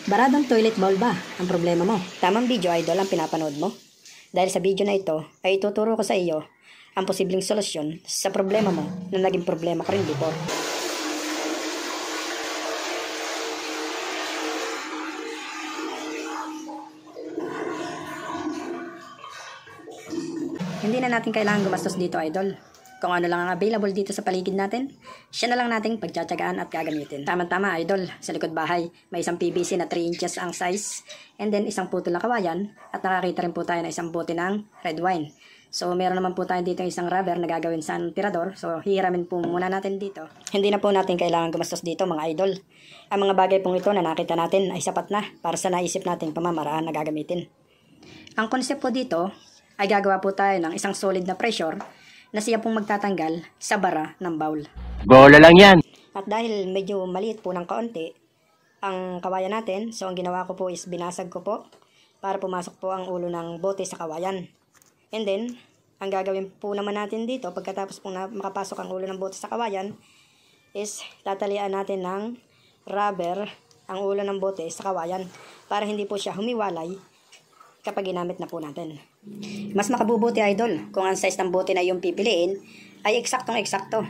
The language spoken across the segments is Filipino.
Baradong toilet bowl ba ang problema mo? Tamang video idol ang pinapanood mo. Dahil sa video na ito ay ituturo ko sa iyo ang posibleng solusyon sa problema mo na naging problema ka rin before. Hindi na natin kailangan gumastos dito idol. Kung ano lang ang available dito sa paligid natin, siya na lang nating pagtsatsagaan at gagamitin. Tama-tama idol, sa likod bahay, may isang PVC na 3 inches ang size, and then isang putol na kawayan, at nakakita rin po tayo na isang bote ng red wine. So meron naman po tayo dito isang rubber na gagawin sa tirador, so hihiramin po muna natin dito. Hindi na po natin kailangan gumastos dito mga idol. Ang mga bagay pong ito na nakita natin ay sapat na para sa naisip nating pamamaraan na gagamitin. Ang concept po dito ay gagawa po tayo ng isang solid na pressure na siya pong magtatanggal sa bara ng bowl. Bola lang yan! At dahil medyo maliit po ng kaunti ang kawayan natin, so ang ginawa ko po is binasag ko po para pumasok po ang ulo ng bote sa kawayan. And then, ang gagawin po naman natin dito, pagkatapos po na makapasok ang ulo ng bote sa kawayan, is tatalian natin ng rubber ang ulo ng bote sa kawayan para hindi po siya humiwalay kapag ginamit na po natin. Mas makabubuti idol kung ang size ng bote na iyong pipiliin ay eksaktong-eksakto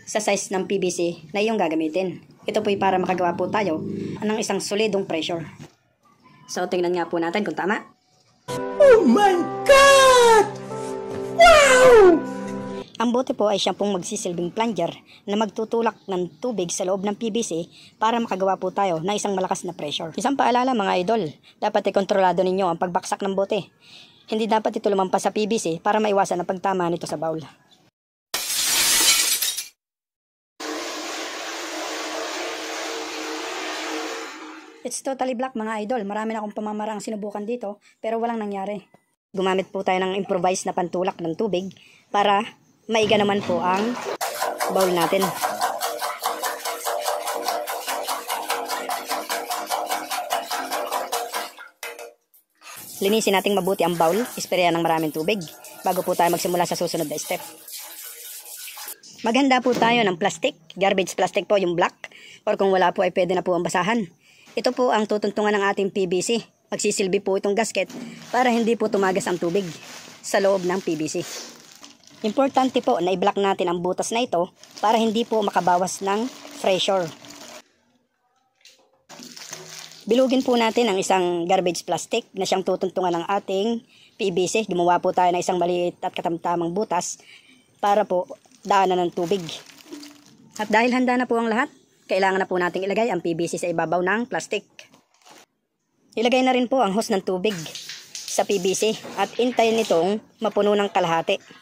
sa size ng PVC na iyong gagamitin. Ito po ay para makagawa po tayo ng isang solidong pressure. So tingnan nga po natin kung tama. Oh my God! Wow! Ang bote po ay siyang pong magsisilbing plunger na magtutulak ng tubig sa loob ng PVC para makagawa po tayo ng isang malakas na pressure. Isang paalala mga idol, dapat kontrolado ninyo ang pagbaksak ng bote. Hindi dapat ito lumampas sa PVC para maiwasan ang pagtama nito sa bowl. It's totally black mga idol. Marami na akong pamamaraang sinubukan dito pero walang nangyari. Gumamit po tayo ng improvised na pantulak ng tubig para maiga naman po ang bowl natin. Linisin nating mabuti ang bowl, isprayan ng maraming tubig bago po tayo magsimula sa susunod na step. Maghanda po tayo ng plastic, garbage plastic po yung black, or kung wala po ay pwede na po ang basahan. Ito po ang tutuntungan ng ating PVC. Magsisilbi po itong gasket para hindi po tumagas ang tubig sa loob ng PVC. Importante po na i-block natin ang butas na ito para hindi po makabawas ng pressure. Bilugin po natin ang isang garbage plastic na siyang tutuntungan ng ating PVC. Gumawa po tayo ng isang maliit at katamtamang butas para po daanan ng tubig. At dahil handa na po ang lahat, kailangan na po nating ilagay ang PVC sa ibabaw ng plastic. Ilagay na rin po ang hose ng tubig sa PVC at hintayin nitong mapuno ng kalahati.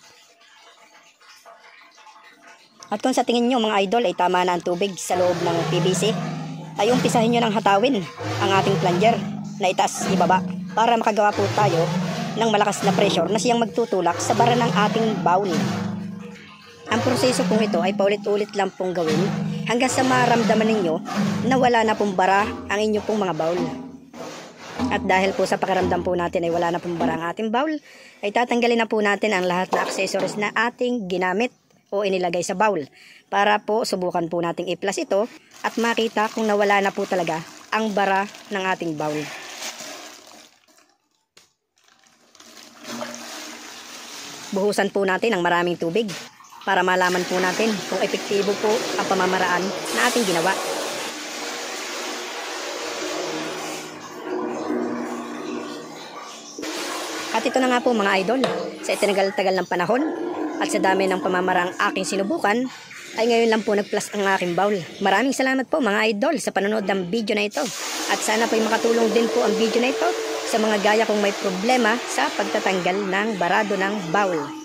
At kung sa tingin nyo mga idol ay tama na ang tubig sa loob ng PVC, ay umpisahin nyo ng hatawin ang ating plunger na itaas ibaba para makagawa po tayo ng malakas na pressure na siyang magtutulak sa bara ng ating bowl. Ang proseso pong ito ay paulit-ulit lang pong gawin hanggang sa maramdaman ninyo na wala na pong bara ang inyo pong mga bowl. At dahil po sa pakiramdam po natin ay wala na pong bara ang ating bowl, ay tatanggalin na po natin ang lahat na accessories na ating ginamit o inilagay sa bowl para po subukan po nating i-plus ito at makita kung nawala na po talaga ang bara ng ating bowl. Buhusan po natin ng maraming tubig para malaman po natin kung epektibo po ang pamamaraan na ating ginawa. At ito na nga po mga idol, sa itinagal-tagal ng panahon at sa dami ng pamamaraang aking sinubukan, ay ngayon lang po nag-plus ang aking bowl. Maraming salamat po mga idol sa panonood ng video na ito. At sana po ay makatulong din po ang video na ito sa mga gaya kong may problema sa pagtatanggal ng barado ng bowl.